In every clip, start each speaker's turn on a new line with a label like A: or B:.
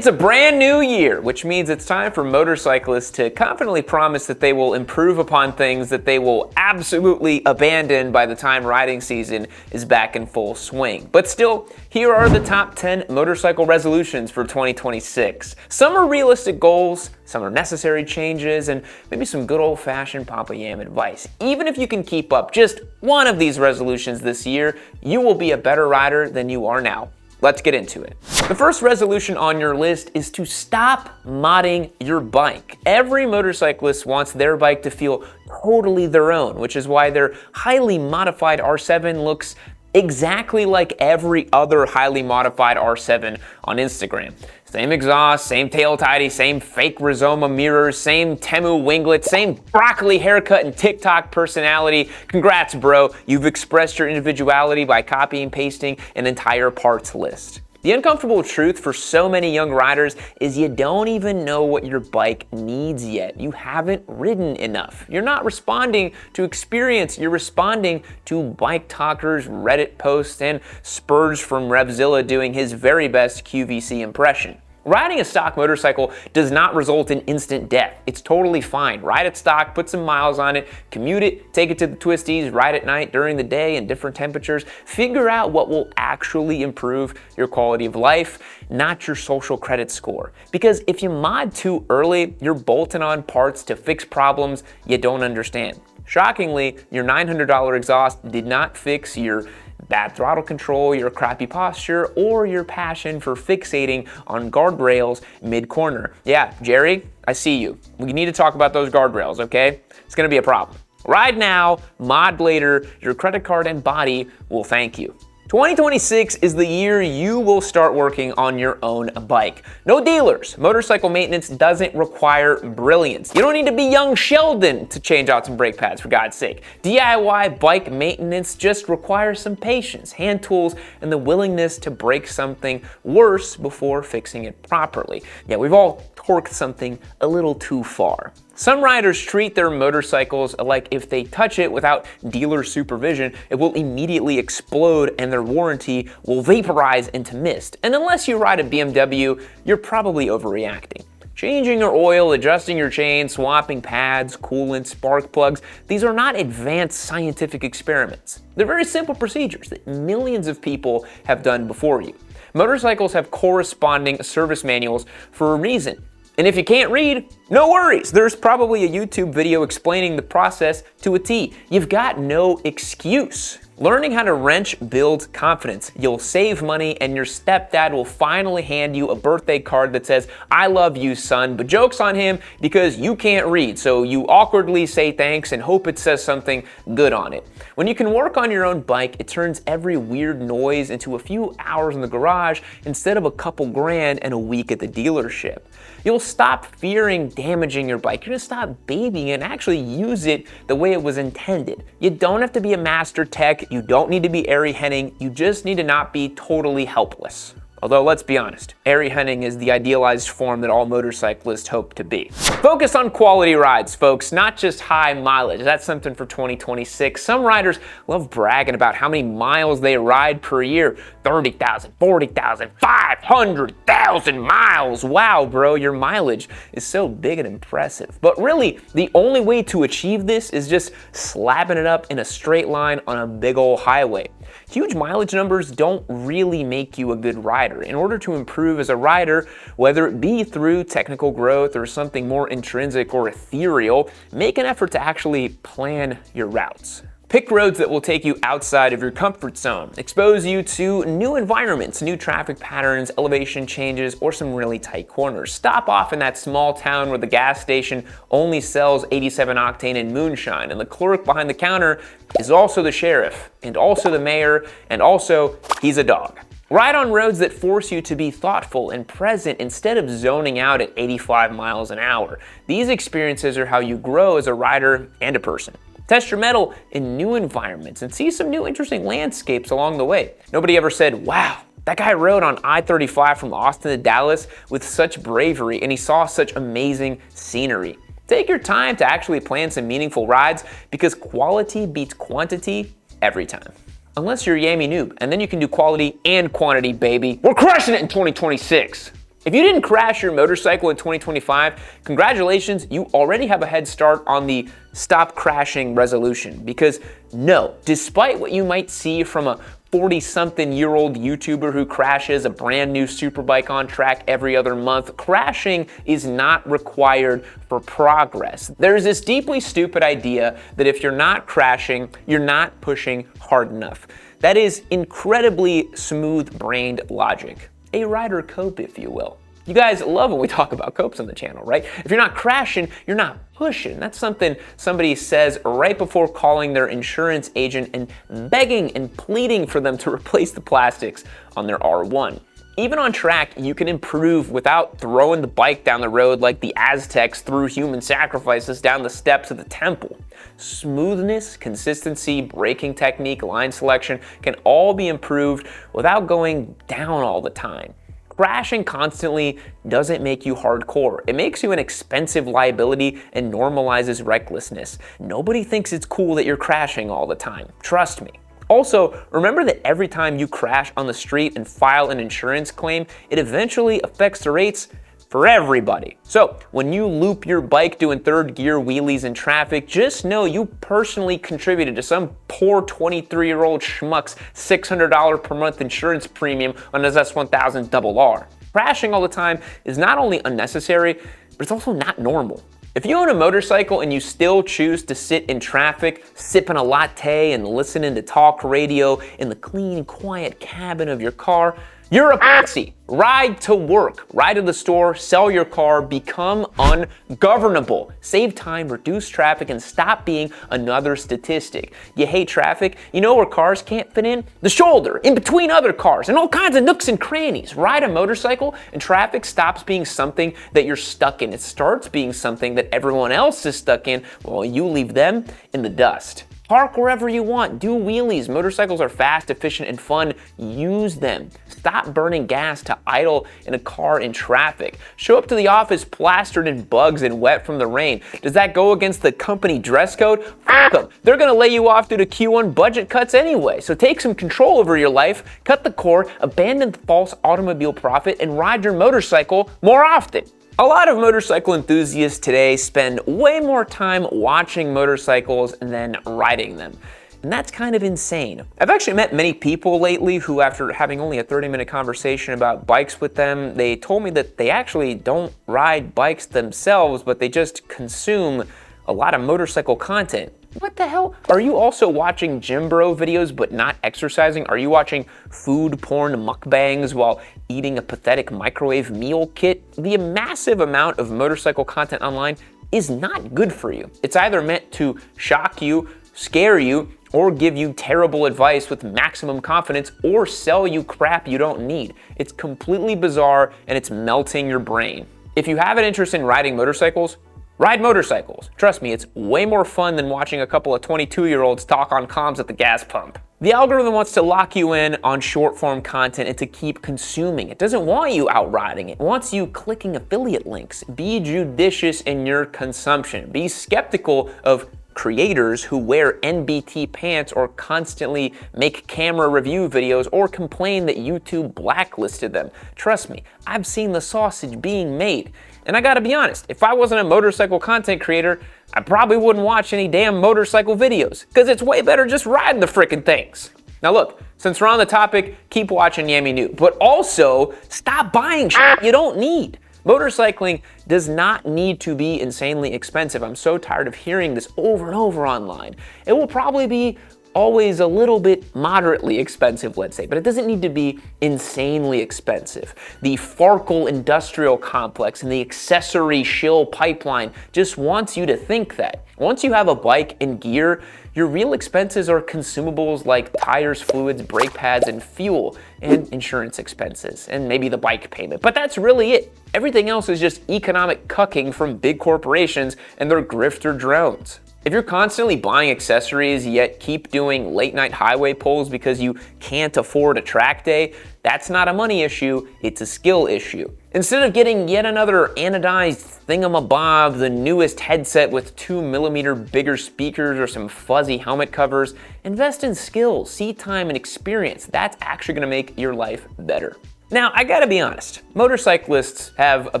A: It's a brand new year, which means it's time for motorcyclists to confidently promise that they will improve upon things that they will absolutely abandon by the time riding season is back in full swing. But still, here are the top 10 motorcycle resolutions for 2026. Some are realistic goals, some are necessary changes, and maybe some good old-fashioned Papa Yam advice. Even if you can keep up just one of these resolutions this year, you will be a better rider than you are now. Let's get into it. The first resolution on your list is to stop modding your bike. Every motorcyclist wants their bike to feel totally their own, which is why their highly modified R7 looks exactly like every other highly modified R7 on Instagram. Same exhaust, same tail tidy, same fake Rizoma mirrors, same Temu winglet, same broccoli haircut and TikTok personality. Congrats, bro. You've expressed your individuality by copying and pasting an entire parts list. The uncomfortable truth for so many young riders is you don't even know what your bike needs yet. You haven't ridden enough. You're not responding to experience, you're responding to bike talkers, Reddit posts, and Spurge from Revzilla doing his very best QVC impression. Riding a stock motorcycle does not result in instant death. It's totally fine. Ride it stock, put some miles on it, commute it, take it to the twisties, ride at night, during the day, in different temperatures. Figure out what will actually improve your quality of life, not your social credit score. Because if you mod too early, you're bolting on parts to fix problems you don't understand. Shockingly, your $900 exhaust did not fix your bad throttle control, your crappy posture, or your passion for fixating on guardrails mid-corner. Yeah, Jerry, I see you. We need to talk about those guardrails, okay? It's gonna be a problem. Ride now, mod later, your credit card and body will thank you. 2026 is the year you will start working on your own bike. No dealers. Motorcycle maintenance doesn't require brilliance. You don't need to be young Sheldon to change out some brake pads, for God's sake. DIY bike maintenance just requires some patience, hand tools, and the willingness to break something worse before fixing it properly. Yeah, we've all torqued something a little too far. Some riders treat their motorcycles like if they touch it without dealer supervision, it will immediately explode and their warranty will vaporize into mist. And unless you ride a BMW, you're probably overreacting. Changing your oil, adjusting your chain, swapping pads, coolant, spark plugs, these are not advanced scientific experiments. They're very simple procedures that millions of people have done before you. Motorcycles have corresponding service manuals for a reason. And if you can't read, no worries. There's probably a YouTube video explaining the process to a T. You've got no excuse. Learning how to wrench builds confidence. You'll save money and your stepdad will finally hand you a birthday card that says, "I love you, son," but joke's on him because you can't read, so you awkwardly say thanks and hope it says something good on it. When you can work on your own bike, it turns every weird noise into a few hours in the garage instead of a couple grand and a week at the dealership. You'll stop fearing damaging your bike. You're gonna stop babying it and actually use it the way it was intended. You don't have to be a master tech. You don't need to be Ari Henning. You just need to not be totally helpless. Although, let's be honest, Ari Henning is the idealized form that all motorcyclists hope to be. Focus on quality rides, folks, not just high mileage. That's something for 2026. Some riders love bragging about how many miles they ride per year. 30,000, 40,000, 500,000 miles. Wow, bro, your mileage is so big and impressive. But really, the only way to achieve this is just slapping it up in a straight line on a big old highway. Huge mileage numbers don't really make you a good rider. In order to improve as a rider, whether it be through technical growth or something more intrinsic or ethereal, make an effort to actually plan your routes. Pick roads that will take you outside of your comfort zone, expose you to new environments, new traffic patterns, elevation changes, or some really tight corners. Stop off in that small town where the gas station only sells 87 octane and moonshine, and the clerk behind the counter is also the sheriff, and also the mayor, and also he's a dog. Ride on roads that force you to be thoughtful and present instead of zoning out at 85 miles an hour. These experiences are how you grow as a rider and a person. Test your mettle in new environments and see some new interesting landscapes along the way. Nobody ever said, "Wow, that guy rode on I-35 from Austin to Dallas with such bravery and he saw such amazing scenery." Take your time to actually plan some meaningful rides because quality beats quantity every time. Unless you're a Yami noob, and then you can do quality and quantity, baby. We're crushing it in 2026. If you didn't crash your motorcycle in 2025, congratulations, you already have a head start on the stop crashing resolution. Because no, despite what you might see from a 40-something-year-old YouTuber who crashes a brand new superbike on track every other month, crashing is not required for progress. There's this deeply stupid idea that if you're not crashing, you're not pushing hard enough. That is incredibly smooth-brained logic. A rider cope, if you will. You guys love when we talk about copes on the channel, right? If you're not crashing, you're not pushing. That's something somebody says right before calling their insurance agent and begging and pleading for them to replace the plastics on their R1. Even on track, you can improve without throwing the bike down the road like the Aztecs threw human sacrifices down the steps of the temple. Smoothness, consistency, braking technique, line selection can all be improved without going down all the time. Crashing constantly doesn't make you hardcore. It makes you an expensive liability and normalizes recklessness. Nobody thinks it's cool that you're crashing all the time. Trust me. Also, remember that every time you crash on the street and file an insurance claim, it eventually affects the rates for everybody. So when you loop your bike doing third gear wheelies in traffic, just know you personally contributed to some poor 23-year-old schmuck's $600 per month insurance premium on his S1000RR. Crashing all the time is not only unnecessary, but it's also not normal. If you own a motorcycle and you still choose to sit in traffic, sipping a latte and listening to talk radio in the clean, quiet cabin of your car, you're a pussy. Ride to work, ride to the store, sell your car, become ungovernable. Save time, reduce traffic, and stop being another statistic. You hate traffic? You know where cars can't fit in? The shoulder, in between other cars, and all kinds of nooks and crannies. Ride a motorcycle and traffic stops being something that you're stuck in. It starts being something that everyone else is stuck in while you leave them in the dust. Park wherever you want, do wheelies. Motorcycles are fast, efficient, and fun. Use them. Stop burning gas to idle in a car in traffic. Show up to the office plastered in bugs and wet from the rain. Does that go against the company dress code? F them. They're gonna lay you off due to Q1 budget cuts anyway. So take some control over your life, cut the cord, abandon the false automobile profit, and ride your motorcycle more often. A lot of motorcycle enthusiasts today spend way more time watching motorcycles than riding them. And that's kind of insane. I've actually met many people lately who, after having only a 30-minute conversation about bikes with them, they told me that they actually don't ride bikes themselves, but they just consume a lot of motorcycle content. What the hell? Are you also watching gym bro videos but not exercising? Are you watching food porn mukbangs while eating a pathetic microwave meal kit? The massive amount of motorcycle content online is not good for you. It's either meant to shock you, scare you, or give you terrible advice with maximum confidence, or sell you crap you don't need. It's completely bizarre and it's melting your brain. If you have an interest in riding motorcycles, ride motorcycles. Trust me, it's way more fun than watching a couple of 22-year-olds talk on comms at the gas pump. The algorithm wants to lock you in on short-form content and to keep consuming. It doesn't want you out riding. It wants you clicking affiliate links. Be judicious in your consumption. Be skeptical of creators who wear NBT pants or constantly make camera review videos or complain that YouTube blacklisted them. Trust me, I've seen the sausage being made. And I gotta be honest, if I wasn't a motorcycle content creator, I probably wouldn't watch any damn motorcycle videos, because it's way better just riding the frickin' things. Now look, since we're on the topic, keep watching Yami New, but also stop buying shit you don't need. Motorcycling does not need to be insanely expensive. I'm so tired of hearing this over and over online. It will probably be always a little bit moderately expensive, let's say, but it doesn't need to be insanely expensive. The Farkle industrial complex and the accessory shill pipeline just wants you to think that. Once you have a bike and gear, your real expenses are consumables like tires, fluids, brake pads, and fuel, and insurance expenses, and maybe the bike payment. But that's really it. Everything else is just economic cucking from big corporations and their grifter drones. If you're constantly buying accessories yet keep doing late night highway pulls because you can't afford a track day, that's not a money issue, it's a skill issue. Instead of getting yet another anodized thingamabob, the newest headset with 2mm bigger speakers or some fuzzy helmet covers, invest in skills, seat time, and experience. That's actually gonna make your life better. Now, I gotta be honest, motorcyclists have a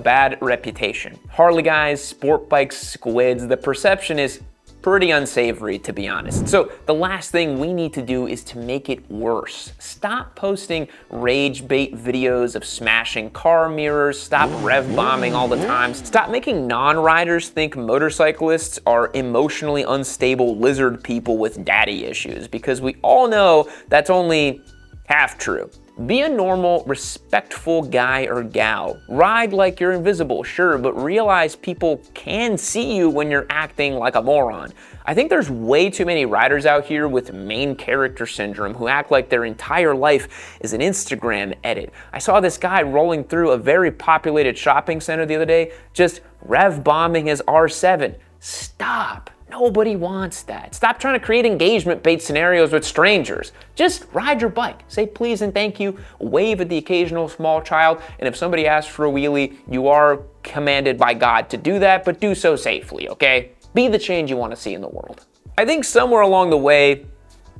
A: bad reputation. Harley guys, sport bikes, squids, the perception is pretty unsavory, to be honest. So the last thing we need to do is to make it worse. Stop posting rage bait videos of smashing car mirrors, stop rev bombing all the time, stop making non-riders think motorcyclists are emotionally unstable lizard people with daddy issues, because we all know that's only half true. Be a normal, respectful guy or gal. Ride like you're invisible, sure, but realize people can see you when you're acting like a moron. I think there's way too many riders out here with main character syndrome who act like their entire life is an Instagram edit. I saw this guy rolling through a very populated shopping center the other day, just rev bombing his R7. Stop. Nobody wants that. Stop trying to create engagement bait scenarios with strangers. Just ride your bike, say please and thank you, wave at the occasional small child, and if somebody asks for a wheelie, you are commanded by God to do that, but do so safely, okay? Be the change you want to see in the world. I think somewhere along the way,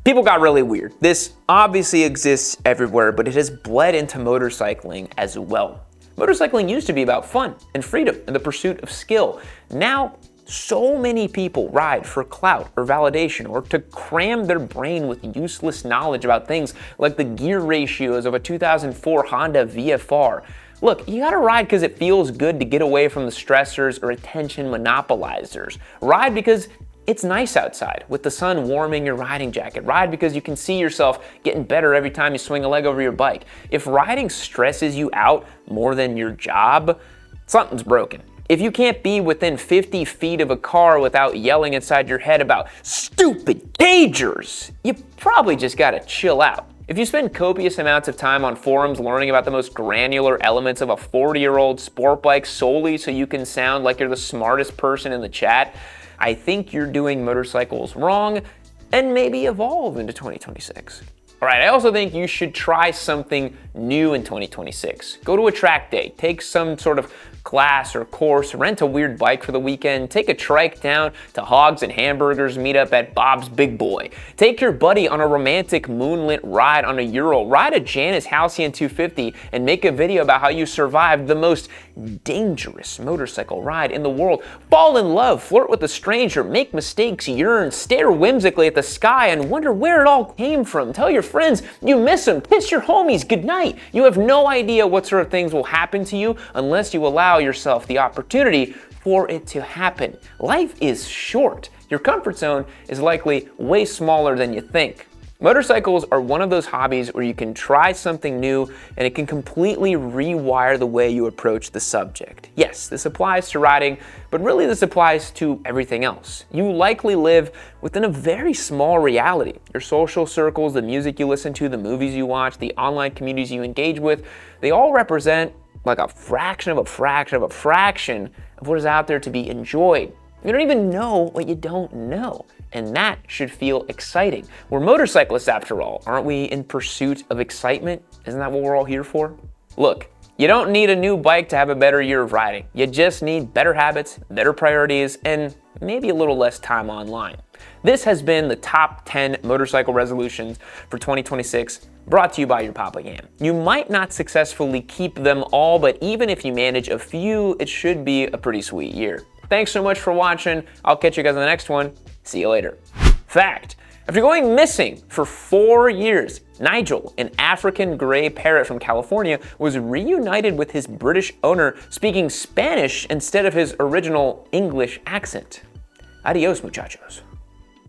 A: people got really weird. This obviously exists everywhere, but it has bled into motorcycling as well. Motorcycling used to be about fun and freedom and the pursuit of skill. Now, so many people ride for clout or validation or to cram their brain with useless knowledge about things like the gear ratios of a 2004 Honda VFR. Look, you gotta ride because it feels good to get away from the stressors or attention monopolizers. Ride because it's nice outside with the sun warming your riding jacket. Ride because you can see yourself getting better every time you swing a leg over your bike. If riding stresses you out more than your job, something's broken. If you can't be within 50 feet of a car without yelling inside your head about stupid dangers, you probably just gotta chill out. If you spend copious amounts of time on forums learning about the most granular elements of a 40-year-old sport bike solely so you can sound like you're the smartest person in the chat, I think you're doing motorcycles wrong and maybe evolve into 2026. All right, I also think you should try something new in 2026. Go to a track day, take some sort of class or course, rent a weird bike for the weekend, take a trike down to Hogs and Hamburgers meetup at Bob's Big Boy. Take your buddy on a romantic moonlit ride on a Euro, ride a Janus Halcyon 250 and make a video about how you survived the most dangerous motorcycle ride in the world. Fall in love, flirt with a stranger, make mistakes, yearn, stare whimsically at the sky and wonder where it all came from. Tell your friends you miss them, kiss your homies goodnight. You have no idea what sort of things will happen to you unless you allow yourself the opportunity for it to happen. Life is short. Your comfort zone is likely way smaller than you think. Motorcycles are one of those hobbies where you can try something new and it can completely rewire the way you approach the subject. Yes, this applies to riding, but really this applies to everything else. You likely live within a very small reality. Your social circles, the music you listen to, the movies you watch, the online communities you engage with, they all represent like a fraction of a fraction of a fraction of what is out there to be enjoyed. You don't even know what you don't know. And that should feel exciting. We're motorcyclists after all. Aren't we in pursuit of excitement? Isn't that what we're all here for? Look, you don't need a new bike to have a better year of riding. You just need better habits, better priorities, and maybe a little less time online. This has been the top 10 motorcycle resolutions for 2026, brought to you by your Papa Yam. You might not successfully keep them all, but even if you manage a few, it should be a pretty sweet year. Thanks so much for watching. I'll catch you guys on the next one. See you later. Fact: after going missing for 4 years, Nigel, an African gray parrot from California, was reunited with his British owner speaking Spanish instead of his original English accent. Adios, muchachos.